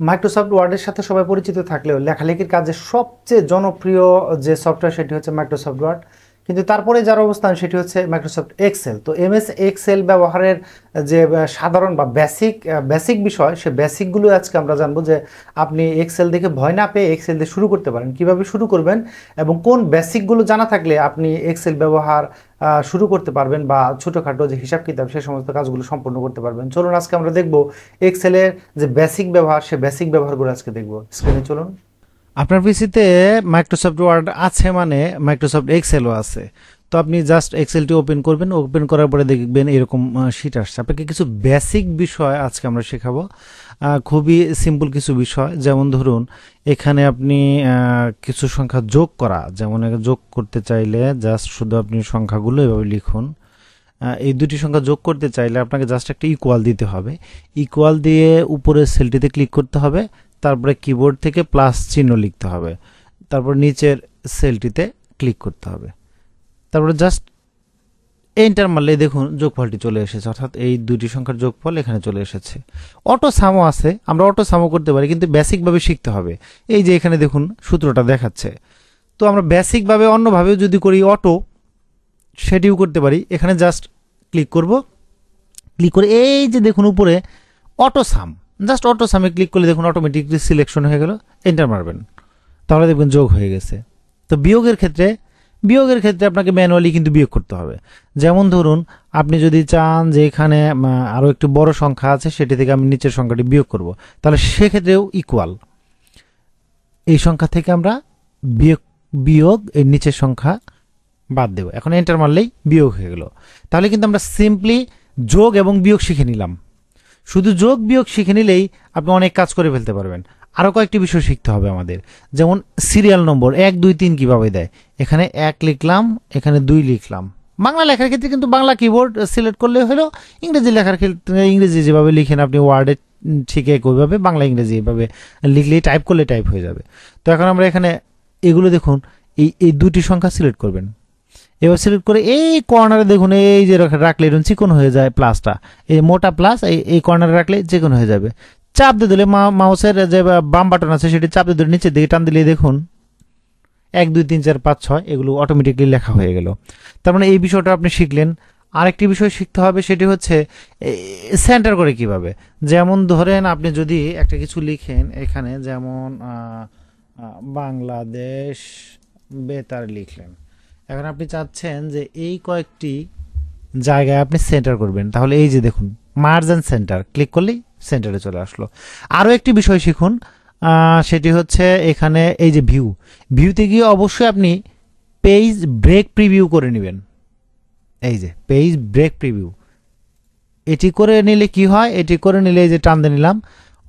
Microsoft ওয়ার্ডের সাথে সবাই পরিচিত থাকলেও লেখালেখির কাজে সবচেয়ে জনপ্রিয় যে সফটওয়্যার সেটি হচ্ছে মাইক্রোসফট ওয়ার্ড, কিন্তু তারপরে যার অবস্থান সেটি হচ্ছে মাইক্রোসফট এক্সেল। তো এমএস এক্সেল ব্যবহারের যে সাধারণ বা বেসিক বিষয়, সে বেসিকগুলো আজকে আমরা জানবো যে আপনি এক্সেল দেখে ভয় না পেয়ে এক্সেল দিয়ে শুরু করতে পারেন, কিভাবে শুরু করবেন এবং কোন বেসিকগুলো জানা থাকলে আপনি এক্সেল ব্যবহার শুরু করতে পারবেন বা ছোটোখাটো যে হিসাব কিতাব সে সমস্ত কাজগুলো সম্পন্ন করতে পারবেন। চলুন আজকে আমরা দেখব এক্সেলের যে বেসিক ব্যবহার, সে বেসিক ব্যবহারগুলো আজকে দেখব। স্ক্রিনে চলুন। আপনার পিসিতে মাইক্রোসফট ওয়ার্ড আছে মানে মাইক্রোসফট এক্সেলও আছে। তো আপনি জাস্ট এক্সেলটি ওপেন করবেন, ওপেন করার পরে দেখবেন এরকম শিট আসছে। আপনাকে কিছু বেসিক বিষয় আজকে আমরা শেখাবো, খুবই সিম্পল কিছু বিষয়। যেমন ধরুন এখানে আপনি কিছু সংখ্যা যোগ করা, যেমন যোগ করতে চাইলে জাস্ট শুধু আপনি সংখ্যাগুলো এভাবে লিখুন। এই দুটি সংখ্যা যোগ করতে চাইলে আপনাকে জাস্ট একটা ইকুয়াল দিতে হবে। ইকুয়াল দিয়ে উপরের সেলটিতে ক্লিক করতে হবে, তারপরে কিবোর্ড থেকে প্লাস চিহ্ন লিখতে হবে, তারপর নিচের সেলটিতে ক্লিক করতে হবে, তারপরে জাস্ট এন্টার মারলে দেখুন যোগফলটি চলে এসেছে, অর্থাৎ এই দুটি সংখ্যার যোগফল এখানে চলে এসেছে। অটো সামও আছে, আমরা অটো সামও করতে পারি, কিন্তু বেসিকভাবে শিখতে হবে। এই যে এখানে দেখুন সূত্রটা দেখাচ্ছে, তো আমরা বেসিকভাবে অন্যভাবেও যদি করি অটো, সেটিও করতে পারি। এখানে জাস্ট ক্লিক করব, ক্লিক করে এই যে দেখুন উপরে অটো সাম, জাস্ট অটো সামে ক্লিক করলে দেখুন অটোমেটিকলি সিলেকশন হয়ে গেল। এন্টার মারবেন, তাহলে দেখবেন যোগ হয়ে গেছে। তো বিয়োগের ক্ষেত্রে আপনাকে ম্যানুয়ালি কিন্তু বিয়োগ করতে হবে। যেমন ধরুন আপনি যদি চান যে এখানে আরও একটু বড় সংখ্যা আছে, সেটি থেকে আমি নিচের সংখ্যাটি বিয়োগ করব, তাহলে সেক্ষেত্রেও ইকুয়াল, এই সংখ্যা থেকে আমরা বিয়োগ এই নিচের সংখ্যা বাদ দেব। এখন এন্টার মারলেই বিয়োগ হয়ে গেল। তাহলে কিন্তু আমরা সিম্পলি যোগ এবং বিয়োগ শিখে নিলাম। শুধু যোগ বিয়োগ শিখে নিলেই আপনি অনেক কাজ করে ফেলতে পারবেন। আরও কয়েকটি বিষয় শিখতে হবে আমাদের, যেমন সিরিয়াল নম্বর 1 2 3 কীভাবে দেয়। এখানে 1 লিখলাম, এখানে 2 লিখলাম। বাংলা লেখার ক্ষেত্রে কিন্তু বাংলা কিবোর্ড সিলেক্ট করলে হলো, ইংরেজি লেখার ক্ষেত্রে ইংরেজি যেভাবে লিখেন আপনি ওয়ার্ডে ঠিক একইভাবে বাংলা ইংরেজি এভাবে লিখলেই টাইপ করলে টাইপ হয়ে যাবে। তো এখন আমরা এখানে এগুলো দেখুন, এই দুটি সংখ্যা সিলেক্ট করবেন। এবার সিলেক্ট করে এই কর্নারে দেখুন, এই যে রাখলে এরকম চিকন হয়ে যায় প্লাসটা, এই মোটা প্লাস এই কর্নারে রাখলে চিকন হয়ে যাবে। চাপ দিয়ে দিলে মাউসের যে বাম বাটন আছে সেটি চাপ দিয়ে দিলে নিচের দিকে টান দিলে দেখুন 1 2 3 4 5 6 এগুলো অটোমেটিকলি লেখা হয়ে গেল। তার মানে এই বিষয়টা আপনি শিখলেন। আরেকটি বিষয় শিখতে হবে, সেটি হচ্ছে সেন্টার করে কিভাবে। যেমন ধরেন আপনি যদি একটা কিছু লিখেন এখানে, যেমন বাংলাদেশ বেতার লিখলেন, এখন আপনি চাচ্ছেন যে এই কয়েকটি জায়গায় আপনি সেন্টার করবেন, তাহলে এই যে দেখুন মার্জ অ্যান্ড সেন্টার ক্লিক করলেই সেন্টারে চলে আসলো। আরও একটি বিষয় শিখুন, সেটি হচ্ছে এখানে এই যে ভিউতে গিয়ে অবশ্যই আপনি পেজ ব্রেক প্রিভিউ করে নেবেন। এই যে পেজ ব্রেক প্রিভিউ, এটি করে নিলে কি হয়, এটি করে নিলে এই যে টান দিয়ে নিলাম,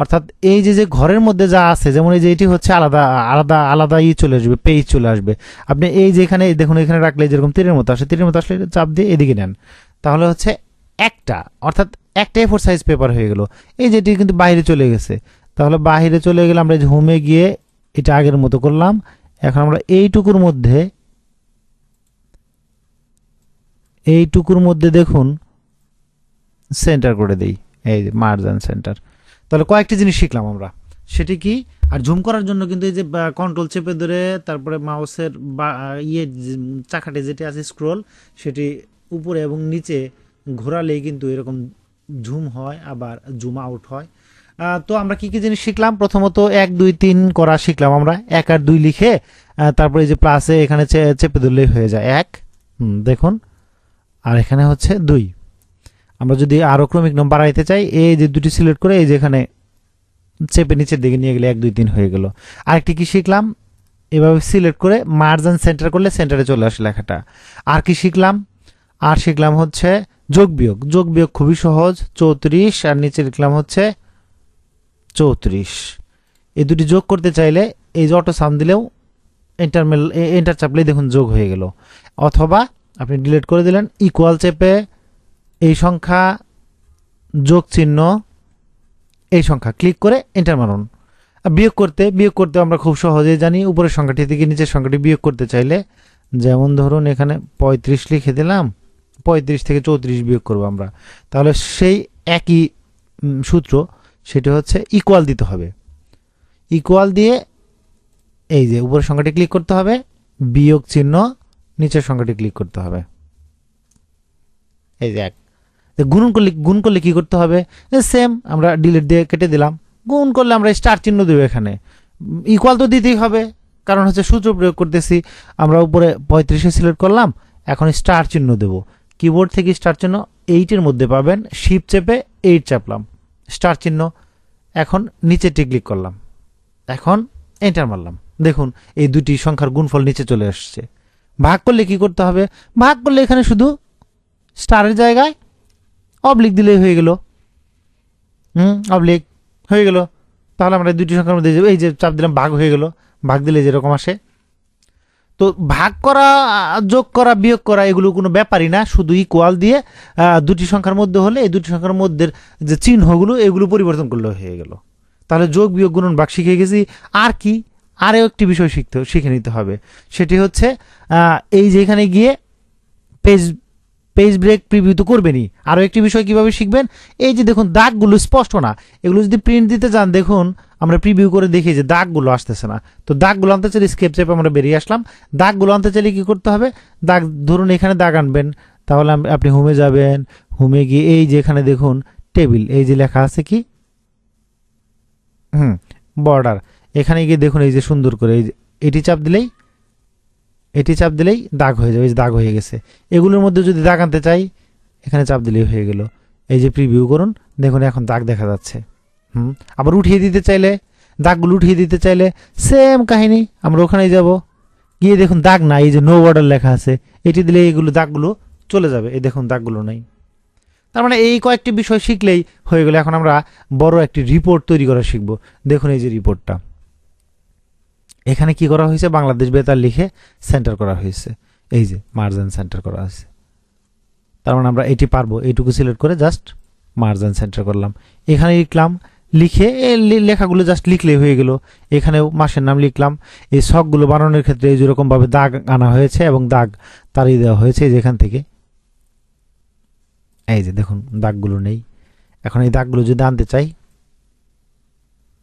অর্থাৎ এই যে ঘরের মধ্যে যা আছে, যেমন এই যে এটি হচ্ছে আলাদা আলাদা আলাদা চলে আসবে, পেজ চলে আসবে। আপনি এই যে এখানে দেখুন, এখানে রাখলে যেরকম তীরের মতো আসে, তীরের মতো আসলে চাপ দিয়ে এদিকে নেন, তাহলে হচ্ছে একটা, অর্থাৎ একটা A4 সাইজ পেপার হয়ে গেল। এই যেটি কিন্তু বাইরে চলে গেছে, তাহলে বাইরে চলে গেলে আমরা হোমে গিয়ে এটা আগের মতো করলাম। এখন আমরা এইটুকুর মধ্যে দেখুন সেন্টার করে দেই, এই যে মার্জ অ্যান্ড সেন্টার। তাহলে কয়েকটি জিনিস শিখলাম আমরা, সেটি কি। আর জুম করার জন্য কিন্তু এই যে কন্ট্রোল চেপে ধরে তারপরে মাউসের চাকাটি যেটি আছে স্ক্রল, সেটি উপরে এবং নিচে ঘোরালেই কিন্তু এরকম জুম হয়, আবার জুম আউট হয়। তো আমরা কি কি জিনিস শিখলাম, প্রথমত 1 2 3 করা শিখলাম আমরা। 1 আর 2 লিখে তারপরে এই যে প্লাসে এখানে চেপে ধরলেই হয়ে যায় 1, দেখুন, আর এখানে হচ্ছে 2। আমরা যদি আরও ক্রমিক নম্বর বাড়াইতে চাই, এই যে দুটি সিলেক্ট করে এই যে এখানে চেপে নিচের দিকে নিয়ে গেলে 1 2 3 হয়ে গেল। আরেকটি কি শিখলাম, এভাবে সিলেক্ট করে মার্জ অ্যান্ড সেন্টার করলে সেন্টারে চলে আসে লেখাটা। আর কি শিখলাম, আর শিখলাম হচ্ছে যোগ বিয়োগ খুবই সহজ। 34 আর নিচে লিখলাম হচ্ছে 34। এই দুটি যোগ করতে চাইলে এই যে অটো সাম দিলেও এন্টার চাপলেই দেখুন যোগ হয়ে গেল। অথবা আপনি ডিলিট করে দিলেন, ইকুয়াল চেপে এই সংখ্যা যোগ চিহ্ন এই সংখ্যা ক্লিক করে এন্টার মারুন। বিয়োগ করতে আমরা খুব সহজেই জানি, উপরের সংখ্যাটি থেকে নিচের সংখ্যাটি বিয়োগ করতে চাইলে, যেমন ধরুন এখানে 35 লিখে দিলাম, 35 থেকে 34 বিয়োগ করবো আমরা, তাহলে সেই একই সূত্র, সেটি হচ্ছে ইকুয়াল দিতে হবে। ইকুয়াল দিয়ে এই যে উপরের সংখ্যাটি ক্লিক করতে হবে, বিয়োগ চিহ্ন নিচের সংখ্যাটি ক্লিক করতে হবে। এই যে 1 গুণ করলে কি করতে হবে, সেম আমরা ডিলিট দিয়ে কেটে দিলাম। গুণ করলে আমরা স্টার চিহ্ন দেবো, এখানে ইকুয়াল তো দিতেই হবে কারণ হচ্ছে সূত্র প্রয়োগ করতেছি। আমরা উপরে 35 সিলেক্ট করলাম, এখন স্টার চিহ্ন দেব। কিবোর্ড থেকে স্টার চিহ্ন 8-এর মধ্যে পাবেন, শিফট চেপে 8 চাপলাম, স্টার চিহ্ন। এখন নিচেরটি ক্লিক করলাম, এখন এন্টার মারলাম। দেখুন এই দুটি সংখ্যার গুণফল নিচে চলে আসছে। ভাগ করলে কি করতে হবে, ভাগ করলে এখানে শুধু স্টারের জায়গায় অবলিক দিলেই হয়ে গেল। অবলিক হয়ে গেল। তাহলে আমরা দুটি সংখ্যার মধ্যে এই যে চাপ দিলাম, ভাগ হয়ে গেল। ভাগ দিলে যেরকম আসে। তো ভাগ করা, যোগ করা, বিয়োগ করা এগুলো কোনো ব্যাপারই না, শুধু ইকুয়াল দিয়ে দুটি সংখ্যার মধ্যে হলে এই দুটি সংখ্যার মধ্যে যে চিহ্নগুলো এগুলো পরিবর্তন করলে হয়ে গেল। তাহলে যোগ বিয়োগ গুণন ভাগ শিখে গেছি। আর কি, আরও একটি বিষয় শিখে নিতে হবে, সেটি হচ্ছে এই যে এখানে গিয়ে পেজ ব্রেক প্রিভিউ তো করবেনই। আরও একটি বিষয় কিভাবে শিখবেন, এই যে দেখুন দাগগুলো স্পষ্ট না, এগুলো যদি প্রিন্ট দিতে চান, দেখুন আমরা প্রিভিউ করে দেখি যে দাগগুলো আসতেছে না। তো দাগগুলো আনতে চাইলে স্কেপ চেপে আমরা বেরিয়ে আসলাম। দাগগুলো আনতে চাইলে কি করতে হবে, দাগ ধরুন এখানে দাগ আনবেন, তাহলে আপনি হোমে যাবেন, হোমে গিয়ে এই যে এখানে দেখুন টেবিল, এই যে লেখা আছে কি বর্ডার, এখানে গিয়ে দেখুন এই যে সুন্দর করে এটি চাপ দিলেই দাগ হয়ে যাবে। এই যে দাগ হয়ে গেছে। এগুলোর মধ্যে যদি দাগ আনতে চাই, এখানে চাপ দিলেই হয়ে গেল। এই যে প্রিভিউ করুন, দেখুন এখন দাগ দেখা যাচ্ছে। আবার উঠিয়ে দিতে চাইলে, দাগগুলো উঠিয়ে দিতে চাইলে সেম কাহিনী, আমরা ওখানে যাব, গিয়ে দেখুন দাগ নাই, এই যে নো বর্ডার লেখা আছে, এটি দিলে এইগুলো দাগগুলো চলে যাবে। এই দেখুন দাগগুলো নাই। তার মানে এই কয়েকটি বিষয় শিখলেই হয়ে গেল। এখন আমরা বড় একটি রিপোর্ট তৈরি করা শিখব। দেখুন এই যে রিপোর্টটা, এখানে কি করা হয়েছে, বাংলাদেশ বেতার লিখে সেন্টার করা হয়েছে, এই যে মার্জিন সেন্টার করা আছে। তার মানে আমরা এটি পারবো, এইটুকু সিলেক্ট করে জাস্ট মার্জিন সেন্টার করলাম, এখানে লিখলাম, লিখে লেখাগুলো জাস্ট লিখলেই হয়ে গেল। এখানেও মাসের নাম লিখলাম। এই ছকগুলো বানানোর ক্ষেত্রে এই যেরকম ভাবে দাগ আনা হয়েছে এবং দাগ তাড়িয়ে দেওয়া হয়েছে যেখান থেকে, এই যে দেখুন দাগগুলো নেই। এখন এই দাগগুলো যদি আনতে চাই,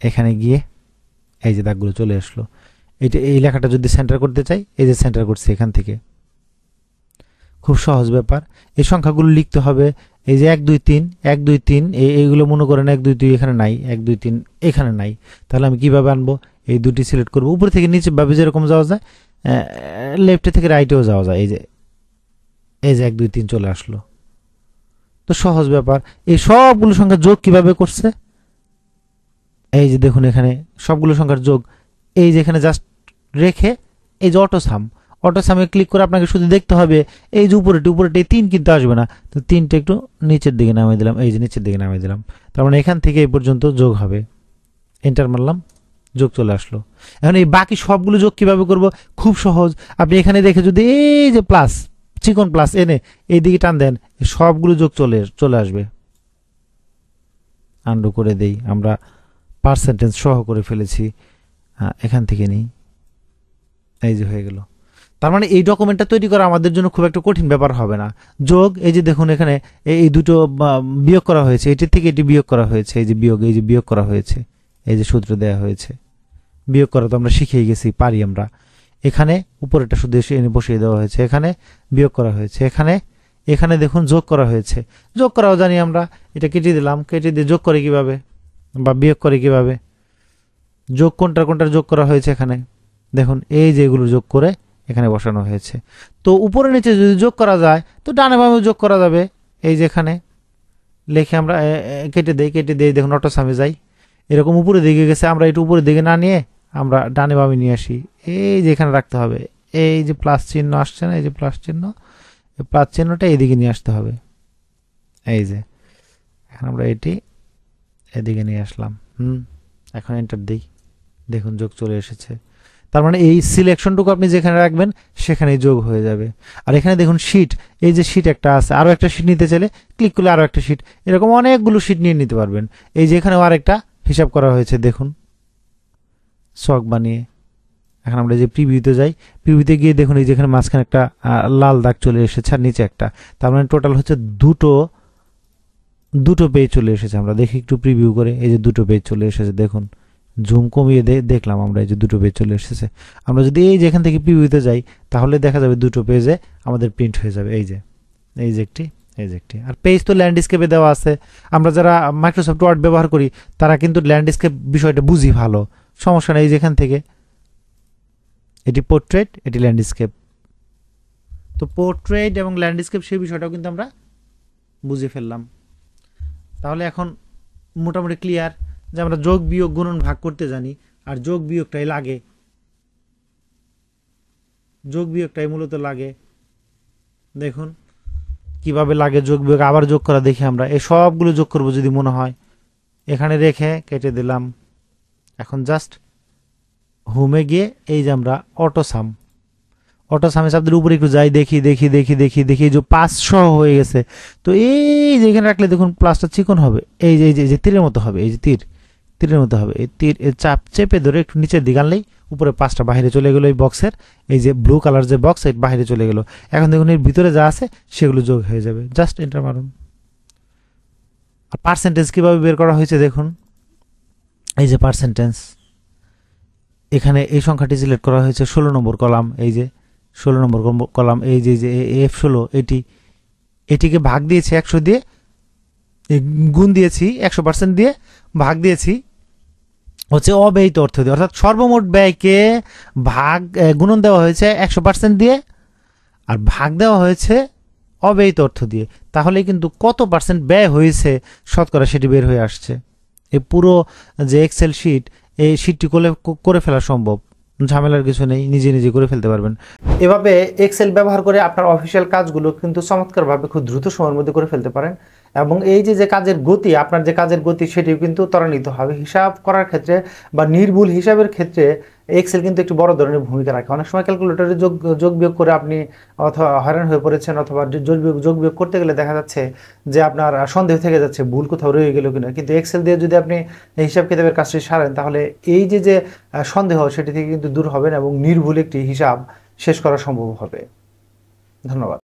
এখানে গিয়ে এই যে দাগগুলো চলে আসলো। এই লেখাটা যদি সেন্টার করতে চাই, এই যে সেন্টার করছে এখান থেকে। খুব সহজ ব্যাপার। এই সংখ্যাগুলো লিখতে হবে, এই যে 1 2 3 1 2 3, এইগুলো মনে করেন 1 2 2 এখানে নাই, 1 2 3 এখানে নাই। তাহলে আমি কিভাবে আনবো, এই দুটি সিলেক্ট করবো, উপর থেকে নিচে ভাবে যেরকম যাওয়া যায়, লেফটে থেকে রাইটেও যাওয়া যায়। এই যে 1 2 3 চলে আসলো। তো সহজ ব্যাপার। এই সবগুলো সংখ্যা যোগ কিভাবে করছে, এই যে দেখুন এখানে সবগুলো সংখ্যার যোগ, এই যে এখানে জাস্ট রেখে এই যে অটোসামে ক্লিক করে আপনাকে শুধু দেখতে হবে এই যে উপরেটি 3 কিন্তু আসবে না। তো 3টা একটু নিচের দিকে নামিয়ে দিলাম, এই যে নিচের দিকে নামিয়ে দিলাম। তার মানে এখান থেকে এই পর্যন্ত যোগ হবে। এন্টার মারলাম, যোগ চলে আসলো। এখন এই বাকি সবগুলো যোগ কিভাবে করব, খুব সহজ। আপনি এখানে দেখে যদি এই যে প্লাস, চিকন প্লাস এনে এই দিকে টান দেন, সবগুলো যোগ চলে আসবে। আন্ডু করে দেই, আমরা পার্সেন্টেজ সহ করে ফেলেছি, এখান থেকে নিই, এই যে হয়ে গেল। তার মানে এই ডকুমেন্টটা তৈরি করা আমাদের জন্য খুব একটা কঠিন ব্যাপার হবে না। যোগ, এই যে দেখুন এখানে এই দুটো বিয়োগ করা হয়েছে, এটির থেকে এটি বিয়োগ করা হয়েছে, এই যে বিয়োগ করা হয়েছে, এই যে সূত্র দেওয়া হয়েছে। বিয়োগ করা তো আমরা শিখেই গেছি, পারি আমরা। এখানে উপরেটা শুধু এনে বসিয়ে দেওয়া হয়েছে, এখানে বিয়োগ করা হয়েছে, এখানে দেখুন যোগ করা হয়েছে। যোগ করাও জানি আমরা, এটা কেটে দিলাম, কেটে দিয়ে যোগ করে কিভাবে বা বিয়োগ করে কিভাবে, যোগ কোনটার যোগ করা হয়েছে এখানে দেখুন, এই যে এগুলো যোগ করে এখানে বসানো হয়েছে। তো উপরে নিচে যদি যোগ করা যায়, তো ডানে বামে যোগ করা যাবে। এই যে এখানে লিখে আমরা কেটে দেই, দেখুন অটোসামে যাই, এরকম উপরে দিকে গেছে, আমরা একটু উপরের দিকে না নিয়ে আমরা ডানে বামে নিয়ে আসি। এই যে এখানে রাখতে হবে, এই যে প্লাস চিহ্ন আসছে না, এই যে প্লাস চিহ্নটা এইদিকে নিয়ে আসতে হবে। এই যে এখন আমরা এটি এদিকে নিয়ে আসলাম। এখন এন্টার দিই, দেখুন যোগ চলে এসেছে। তার মানে এই সিলেকশনটুকু আপনি যেখানে রাখবেন সেখানেই যোগ হয়ে যাবে। আর এখানে দেখুন শিট, এই যে শিট একটা আছে, আরও একটা শিট নিতে চাইলে ক্লিক করলে আরও একটা শিট, এরকম অনেকগুলো শিট নিয়ে নিতে পারবেন। এই যে এখানেও আরেকটা হিসাব করা হয়েছে, দেখুন ছক বানিয়ে। এখন আমরা যে প্রিভিউতে যাই, প্রিভিউতে গিয়ে দেখুন এই যেখানে মাঝখানে একটা লাল দাগ চলে এসেছে আর নিচে একটা, তার মানে টোটাল হচ্ছে দুটো পেজ চলে এসেছে। আমরা দেখি একটু প্রিভিউ করে, এই যে দুটো পেজ চলে এসেছে, দেখুন জুম কমিয়ে দেখলাম আমরা এই যে দুটো পেজ চলে এসেছে। আমরা যদি এই যে এখান থেকে প্রিভিউতে যাই তাহলে দেখা যাবে দুটো পেজে আমাদের প্রিন্ট হয়ে যাবে, এই যে একটি, এই যে একটি। আর পেজ তো ল্যান্ডস্কেপে দেওয়া আছে, আমরা যারা মাইক্রোসফট ওয়ার্ড ব্যবহার করি তারা কিন্তু ল্যান্ডস্কেপ বিষয়টা বুঝি ভালো, সমস্যা নেই। যেখান থেকে এটি পোর্ট্রেট, এটি ল্যান্ডস্কেপ, তো পোর্ট্রেট এবং ল্যান্ডস্কেপ সেই বিষয়টাও কিন্তু আমরা বুঝে ফেললাম। তাহলে এখন মোটামুটি ক্লিয়ার যে আমরা যোগ বিয়োগ গুণন ভাগ করতে জানি, আর যোগ বিয়োগটাই লাগে, যোগ বিয়োগটাই মূলত লাগে। দেখুন কিভাবে লাগে যোগ বিয়োগ, আবার যোগ করা দেখি আমরা। এই সবগুলো যোগ করব যদি মনে হয়, এখানে রেখে কেটে দিলাম। এখন জাস্ট হোমে গিয়ে এই যে আমরা অটোসাম শব্দের উপরে একটু যাই, দেখি যে 500 হয়ে গেছে। তো এই যে এখানে রাখলে দেখুন প্লাসটা চিকন হবে, এই যে তীরের মতো হবে, এই যে তীরের মতো হবে। এই তীর চাপ চেপে ধরে একটু নিচের দিকে আনলেই উপরে 5টা বাইরে চলে গেল, এই বক্সের এই যে ব্লু কালার যে বক্স এই বাইরে চলে গেল। এখন দেখুন এর ভিতরে যা আছে সেগুলো যোগ হয়ে যাবে, জাস্ট এন্টার মারুন। আর পার্সেন্টেজ কিভাবে বের করা হয়েছে দেখুন, এই যে পার্সেন্টেজ, এখানে এই সংখ্যাটি সিলেক্ট করা হয়েছে 16 নম্বর কলাম, এই যে 16 নম্বর কলাম, এই যে F16, এটিকে ভাগ দিয়েছি 100 দিয়ে, গুণ দিয়েছি 100% দিয়ে, ভাগ দিয়েছি হচ্ছে অব্যয়িত অর্থ দিয়ে, অর্থাৎ সর্বমোট ব্যয়কে ভাগ গুণন দেওয়া হয়েছে 100% দিয়ে, আর ভাগ দেওয়া হয়েছে অব্যয়িত অর্থ দিয়ে। তাহলে কিন্তু কত পার্সেন্ট ব্যয় হয়েছে শতকরা সেটি বের হয়ে আসছে। এই পুরো যে এক্সেল শিট, এই শিটটি করে ফেলা সম্ভব, ঝামেলার কিছু নেই, নিজে করে ফেলতে পারবেন। এভাবে এক্সেল ব্যবহার করে আপনার অফিসিয়াল কাজগুলো কিন্তু চমৎকারভাবে খুব দ্রুত সময়ের মধ্যে করে ফেলতে পারেন। এবং এই যে কাজের গতি, আপনার যে কাজের গতি সেটিও কিন্তু ত্বরান্বিত হবে। হিসাব করার ক্ষেত্রে বা নির্ভুল হিসাবের ক্ষেত্রে এক্সেল কিন্তু একটি বড় ধরনের ভূমিকা রাখে। অনেক সময় ক্যালকুলেটরে যোগ বিয়োগ করে আপনি অথবা হয়রান হয়ে পড়েছেন, অথবা যোগ বিয়োগ করতে গেলে দেখা যাচ্ছে যে আপনার সন্দেহ থেকে যাচ্ছে ভুল কোথাও রয়ে গেল কিনা। কিন্তু এক্সেল দিয়ে যদি আপনি হিসাব কিতাবের কাজটি সারেন তাহলে এই যে সন্দেহ সেটি থেকে কিন্তু দূর হবেন এবং নির্ভুল একটি হিসাব শেষ করা সম্ভব হবে। ধন্যবাদ।